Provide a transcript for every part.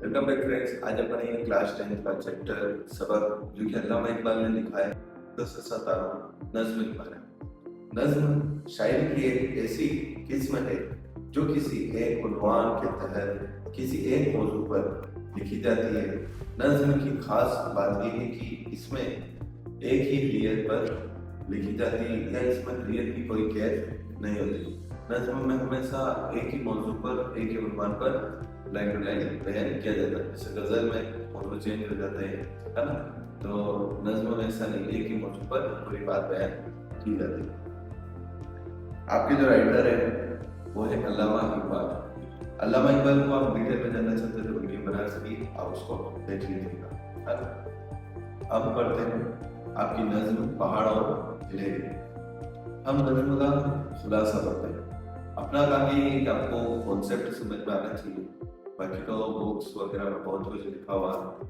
Welcome back friends. आज अपन ये class 10 का चैप्टर सबक जो कि अल्लामा इकबाल ने लिखा है 1017 नज्म के बारे में। नज्म शायरी की एक ऐसी किस्म है जो किसी एक उन्वान के तहत किसी एक मौजू पर लिखी जाती है। नज्म की खास बात यह है कि इसमें एक ही नियत पर लिखी जाती है या इसमें नियत की कोई कैद नहीं होती। नज्म में हमेशा एक ही मौजू पर एक ही उन्वान पर लाइन टू लाइन बयान किया जाता है। जैसे गजल में मौजू चेंज हो जाते हैं, है ना। तो नज्म में ऐसा नहीं, एक ही मौजू पर पूरी बात बयान की जाती है। आपके जो राइटर है वो है अल्लामा इकबाल। अल्लामा इकबाल को आप डिटेल में जानना चाहते हैं तो उनकी बनारस की आप उसको देख लीजिएगा, है ना। अब पढ़ते हैं आपकी नज्म पहाड़ और हिलेरी। हम नज्म का खुलासा पढ़ते हैं। अपना काम ये है कि आपको कॉन्सेप्ट समझ में आना चाहिए। बाकी तो बुक्स वगैरह में बहुत कुछ लिखा हुआ है।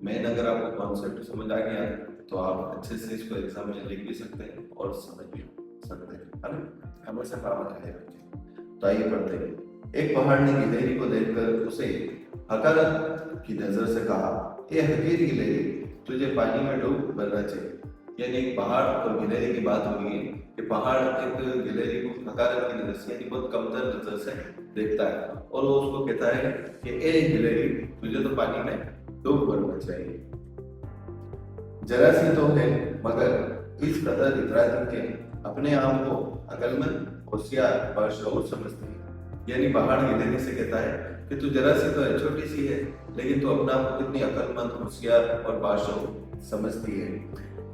मेन अगर आपको कॉन्सेप्ट समझ आ गया तो आप अच्छे से इसको एग्जाम में लिख भी सकते हैं और समझ भी सकते हैं, है ना। हमेशा काम आएगा। तो आइए पढ़ते हैं। एक पहाड़ ने गिलहरी को देखकर उसे हकारत की नजर से कहा, ए हकीर गिलहरी, तुझे पानी में डूब मरना चाहिए। यानी एक पहाड़ और गिलहरी की बात हो गई कि पहाड़ एक गिलहरी को हकारत की नजर से यानी बहुत कमतर नजर से देखता है और वो उसको कहता है कि ए गिलहरी, तुझे तो पानी में डूब मरना चाहिए। जरा सी तो है मगर इस कदर इतराती के अपने आप को अकलमंद, होशियार, बाशऊर समझती है। यानी पहाड़ गिलहरी से कहता है कि तू जरा सी तो है, छोटी सी है, लेकिन तू अपने आप को कितनी अकलमंद, होशियार और बाशऊर समझती है।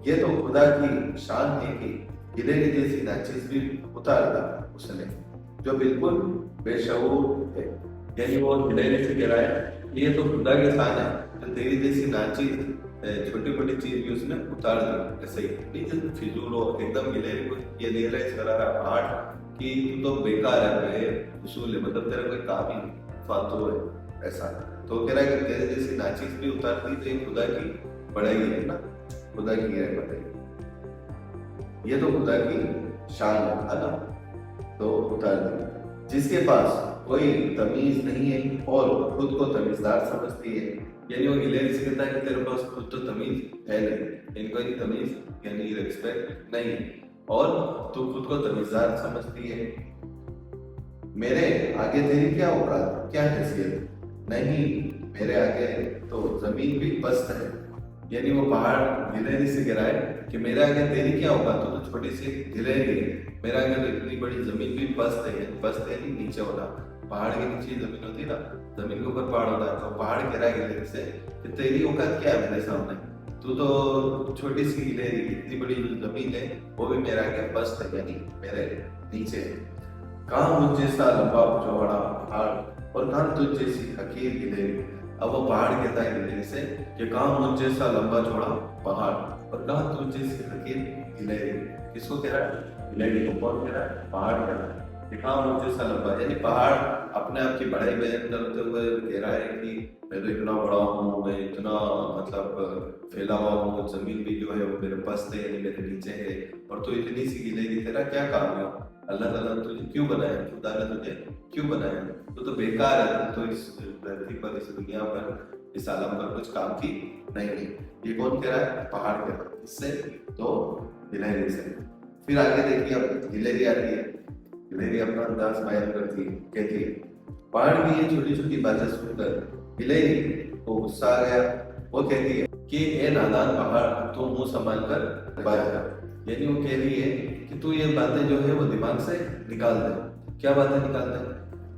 ये तो खुदा की शान है कि गिलहरी जैसी नाचीज भी उतार दा उसने, जो बिल्कुल बेशऊर है। यानी वो गिलहरी से कह रहा है ये तो खुदा की शान है जो तेरी जैसी नाचीज छोटी बड़ी चीज भी उसने उतार दी। ऐसे ही नहीं जैसे फिजूल हो एकदम गिलहरी को ये रियलाइज करा रहा पहाड़ कि तू तो बेकार है, उसूल है, मतलब तेरा कोई काम ही नहीं, फालतू है ऐसा। तो कह रहा है कि तेरे जैसी नाचीज भी उतार दी तो ये खुदा की बड़ाई है ना, खुदा की रहमत है, ये तो खुदा की शान है ना। तो उतार दी। जिसके पास कोई तमीज नहीं है और खुद को तमीजदार समझती है। यानी वो गिलहरी से कहता है कि तेरे पास खुद तो तमीज है नहीं, इनको कोई तमीज यानी रिस्पेक्ट नहीं है और तू खुद को तमीजदार समझती है। मेरे आगे तेरी क्या औकात, क्या हैसियत, नहीं मेरे आगे तो जमीन भी पस्त है। यानी वो पहाड़ गिलहरी से कह रहा है कि मेरे आगे तेरी क्या औकात, तो छोटी सी गिलहरी है, मेरे आगे तो इतनी बड़ी जमीन भी पस्त है। पस्त है नहीं नीचे होना, पहाड़ के नीचे जमीन होती ना, जमीन के ऊपर पहाड़ होता है। तो पहाड़ कह रहा है गिलहरी से कि तेरी औकात क्या है मेरे सामने, तू तो छोटी सी गिलहरी, इतनी बड़ी जमीन है वो भी मेरे आगे पस्त है यानी मेरे नीचे है। कहाँ मुझ जैसा लंबा चौड़ा पहाड़ और कहाँ तुझ जैसी हकीर गिलहरी। अब वो पहाड़ कहता है गिलहरी से कि कहाँ मुझ जैसा लंबा चौड़ा पहाड़ और कहाँ तुझ जैसी हकीर गिलहरी। किसको कह रहा है? गिलहरी को। कौन कह रहा है? पहाड़ कह रहा है कि कहाँ मुझ जैसा लंबा, यानी पहाड़ अपने आप की बड़ाई बयान करते हुए कह रहा है कि मैं तो इतना बड़ा हूँ, मैं इतना मतलब फैला हुआ हूँ, जमीन भी जो है वो मेरे पास है यानी मेरे नीचे है, और तो इतनी सी गिलहरी, तेरा क्या काम है? अल्लाह ताला ने तुझे क्यों बनाया, खुदा ने तुझे क्यों बनाया? तो बेकार है, तो इस धरती पर, इस दुनिया पर, इस आलम पर कुछ काम की नहीं है। ये कौन कह रहा है? पहाड़ कह रहा है। इससे तो गिलहरी से। फिर आगे देखिए, अब गिलहरी आ रही है। गिलहरी अपना अंदाज बयान करती है, कहती है पहाड़ की ये छोटी छोटी बातें सुनकर गिलहरी को गुस्सा आ गया। वो कहती है कि ए नादान पहाड़, तू मुंह संभाल कर बात कर। यानी वो कह रही है कि तू ये बातें जो है वो दिमाग से निकाल दे। क्या बातें निकाल दे?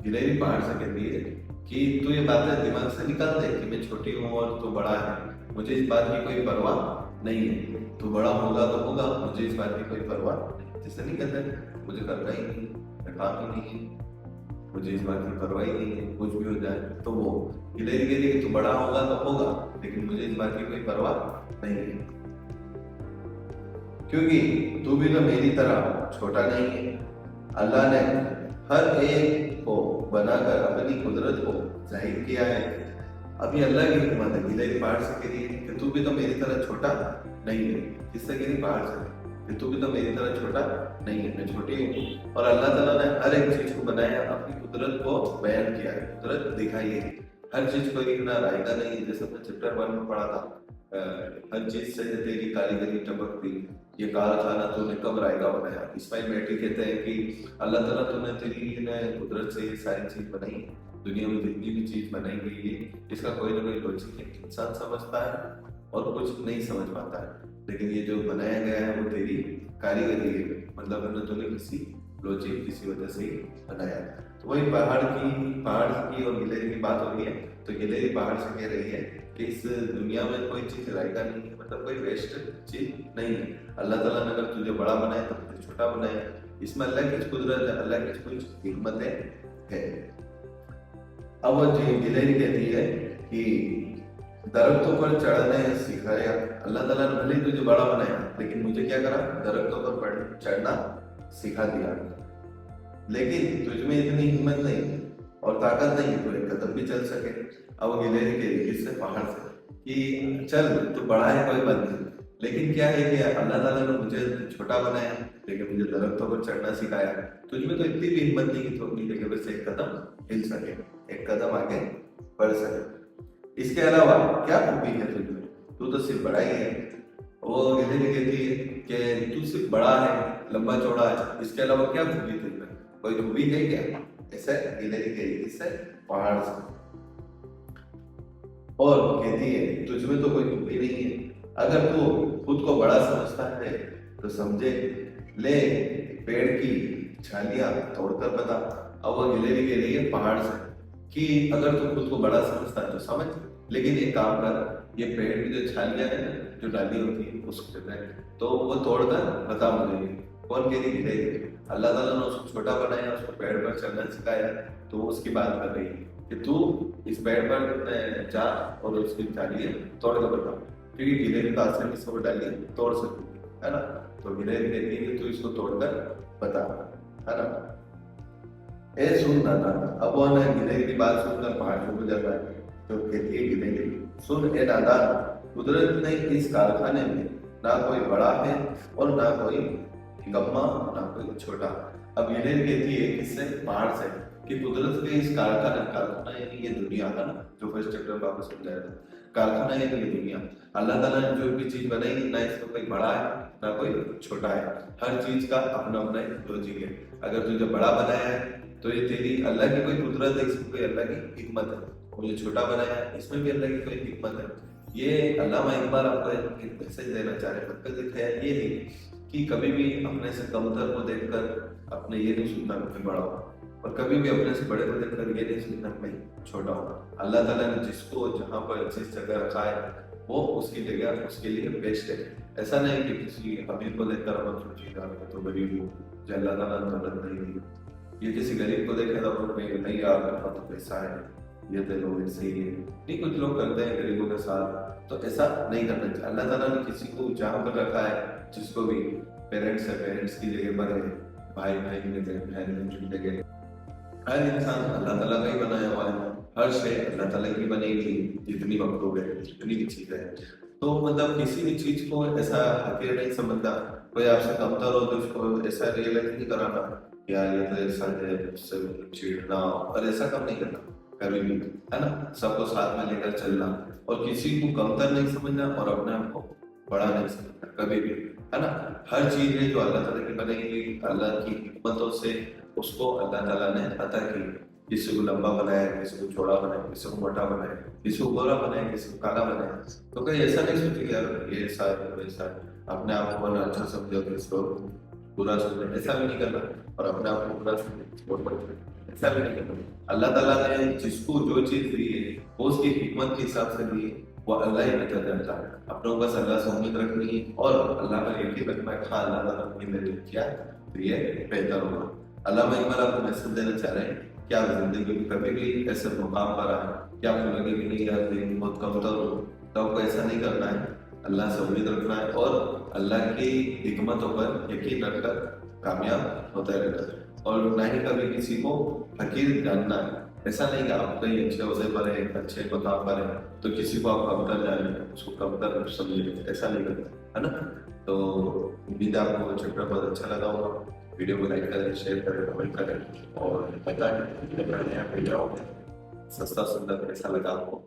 गिलहरी पहाड़ से कहती है कि तू ये बातें दिमाग से निकाल दे कि मैं छोटी हूँ और तू बड़ा है, मुझे इस बात की कोई परवाह नहीं है। तू बड़ा होगा तो होगा, मुझे इस बात की कोई परवाह नहीं। जैसे नहीं कहते मुझे करना ही नहीं, काम ही नहीं है, मुझे इस बात की परवाह ही नहीं है, कुछ भी हो जाए। तो वो गिलहरी कह रही है कि तू बड़ा होगा तो होगा, लेकिन मुझे इस बात की कोई परवाह नहीं है, क्योंकि तू भी तो मेरी तरह छोटा नहीं है। अल्लाह ने हर एक को बनाकर अपनी कुदरत को जाहिर किया है। अभी अल्लाह की हिकमत है। गिलहरी पहाड़ से कह रही है कि तू भी तो मेरी तरह छोटा नहीं है। किससे कह रही? पहाड़ से कि तू भी तो मेरी तरह छोटा नहीं है, मैं छोटी हूँ। और अल्लाह ताला ने हर एक चीज को बनाया, अपनी कुदरत को बयान किया है, कुदरत दिखाई है। हर चीज कोई इतना रायगा नहीं है। जैसे मैं चैप्टर 1 में पढ़ा था, हर चीज से तेरी कारीगरी टपकती, ये कारखाना तूने कब रायगा बनाया। इस्माइल मेहदी कहते हैं कि अल्लाह ताला तूने तेरी कुदरत से ये सारी चीज बनाई है, दुनिया में जितनी भी चीज बनाई गई है इसका कोई ना कोई लॉजिक है, इंसान समझता है और कुछ नहीं समझ पाता है, लेकिन ये जो बनाया गया है वो तेरी कारीगरी है, मतलब हमने तूने किसी लॉजिक किसी वजह से ही बनाया। तो वही पहाड़ की और गिलहरी की बात हो रही है। तो गिलहरी पहाड़ से कह रही है कि इस दुनिया में कोई चीज रायगा नहीं है, मतलब कोई वेस्ट चीज नहीं है। अल्लाह ताला ने अगर तुझे बड़ा बनाया तो तुझे छोटा बनाया, इसमें अल्लाह की कुदरत है, अल्लाह की कुछ हिकमतें है। अब वो गिलहरी कहती है कि दरख्तों पर चढ़ने सिखाया, अल्लाह ताला ने भले ही तुझे बड़ा बनाया लेकिन मुझे क्या करा, दरख्तों पर चढ़ना सिखा दिया, लेकिन तुझमें इतनी हिम्मत नहीं और ताकत नहीं है तो एक कदम भी चल सके। अब वो गिलहरी के किससे, पहाड़ से, कि चल तू बड़ा है कोई बात नहीं, लेकिन क्या है कि अल्लाह ताला ने मुझे छोटा बनाया लेकिन मुझे दरख्तों पर चढ़ना सिखाया, तुझमें तो इतनी भी हिम्मत नहीं कि तो अपनी जगह से एक कदम हिल सके, एक कदम आगे बढ़ सके। इसके अलावा क्या खूबी है तुझमें, तू तो सिर्फ बड़ा ही है। वो गिलहरी कहती है कि तू सिर्फ बड़ा है, लंबा चौड़ा है, इसके अलावा क्या खूबी तुझमें, कोई खूबी है क्या। ऐसा गिलहरी कही इससे पहाड़ से, और कहती है तुझमें तो कोई खूबी नहीं है, अगर तू खुद को बड़ा समझता है तो समझे, ले पेड़ की छालियां तोड़कर बता। अब वो गिलहरी कह रही है पहाड़ से कि अगर तू खुद को बड़ा समझता है तो समझ, लेकिन एक काम कर, ये पेड़ की जो छालियां है ना, जो डाली होती है उसको तो वो तोड़कर बता मुझे। कौन कह रही, गिलहरी। अल्लाह ताला ने उसको छोटा बनाया, उसको पेड़ पर चढ़ना सिखाया, तो वो उसकी बात कर रही है कि तू इस पेड़ पर जा और उसकी डालियां तोड़ कर बता, क्योंकि गिलहरी तो आसानी से वो डालियां तोड़ सकती है ना। तो गिलहरी कहती है कि तू इसको तोड़कर बता, है ना। ए सुन नाना, अब वो ना गिलहरी की बात सुनकर पहाड़ को गुजर रहा है, तो कहती है गिलहरी, सुन ए नाना, कुदरत ने इस कारखाने में ना कोई बड़ा है और ना कोई निकम्मा, ना कोई छोटा। अब गिलहरी कहती है किससे, पहाड़ से, कि कुदरत के इस कारखाना यानी ये दुनिया है ना, जो फर्स्ट चैप्टर में आपको समझाया था, कारखाना यानी ये दुनिया, अल्लाह ताला ने जो भी चीज बनाई ना इसमें कोई बड़ा है ना कोई छोटा है, हर चीज का अपना अपना लॉजिक है। अगर तुझे बड़ा बनाया है तो ये तेरी अल्लाह की कोई कुदरत है, इसमें कोई अल्लाह की हिकमत है, और ये छोटा बनाया है इसमें भी अल्लाह की कोई हिकमत है। ये अल्लामा इकबाल आपको एक मैसेज देना चाह रहे हैं, मतलब ख्याल ये नहीं कि कभी भी अपने से कमतर को देखकर अपने ये नहीं सोचना मैं बड़ा हूँ, और कभी भी अपने से बड़े को देखकर ये नहीं सोचना मैं छोटा हूँ। अल्लाह ताला ने जिसको जहाँ पर जिस जगह रखा है वो उसकी जगह उसके लिए बेस्ट है। ऐसा नहीं कि किसी अमीर को देखकर हम सोचेगा मैं तो गरीब हूँ, जो अल्लाह ताला ने दौलत नहीं दी, ये किसी गरीब को देखे तो नहीं यार तो पैसा है, ये तो लोग ऐसे ही है, नहीं कुछ लोग करते हैं गरीबों के साथ, तो ऐसा नहीं करना चाहिए। अल्लाह ताला ने किसी को जहाँ पर रखा है, जिसको भी पेरेंट्स है पेरेंट्स की जगह पर है, भाई भाई की जगह बहन की जगह, हर इंसान अल्लाह ताला का ही बनाया हुआ है, हर शय अल्लाह ताला की बनी हुई, जितनी मखलूक है जितनी भी चीज है। तो मतलब किसी भी चीज को ऐसा हकीर नहीं समझना, कोई आपसे कमतर हो तो उसको ऐसा रियलाइज नहीं कराना यार ये तो ऐसा है, उससे चिढ़ना, और ऐसा कम नहीं करना कभी भी, है ना। सबको साथ में लेकर चलना, और किसी को कमतर नहीं समझना और अपने आप को बड़ा नहीं समझना कभी भी, है ना। हर चीज है जो अल्लाह ताला की बनाई हुई, अल्लाह की हिकमतों से उसको अल्लाह ताला ने अता की। किसी को लंबा बनाया, किसी को चौड़ा बनाया, किसी को मोटा बनाया, किसी को गोरा बनाया, किसी को काला बनाया। तो कहीं ऐसा नहीं सोचे यार ये ऐसा है वैसा है, अपने आप को अच्छा समझो, किसको बुरा समझो, ऐसा भी नहीं करना, और अपने आप को बुरा समझो, ऐसा भी नहीं करना। अल्लाह ताला ने जिसको जो चीज दी है वो उसकी हिकमत के हिसाब से दी है, वो अल्लाह ही बेहतर जानता है। अपनों बस अल्लाह से उम्मीद रखनी है और अल्लाह पर यकीन रखना है, हाँ अल्लाह ताला ने मेरे किया तो ये बेहतर होगा। अल्लामा इकबाल आपको मैसेज देना चाह रहे हैं कि आप जिंदगी में कभी भी ऐसे मुकाम पर आए कि आपको लगे कि नहीं यार मैं बहुत कमतर हो, तो आपको ऐसा नहीं करना है, अल्लाह से उम्मीद रखना है और अल्लाह की हिकमतों पर यकीन रखकर कामयाब होता रहना है, और ना ही कभी किसी को हकीर जानना है। ऐसा नहीं कि आप कहीं अच्छे अहदे पर है, अच्छे मकाम पर है तो किसी को आप कमतर जाने, उसको कमतर समझे, ऐसा नहीं करना, है ना। तो उम्मीद है आपको चैप्टर बहुत अच्छा लगा होगा। वीडियो को लाइक करें, शेयर करें, कमेंट करें और बताएं سستا سندر ایسا لگا ہو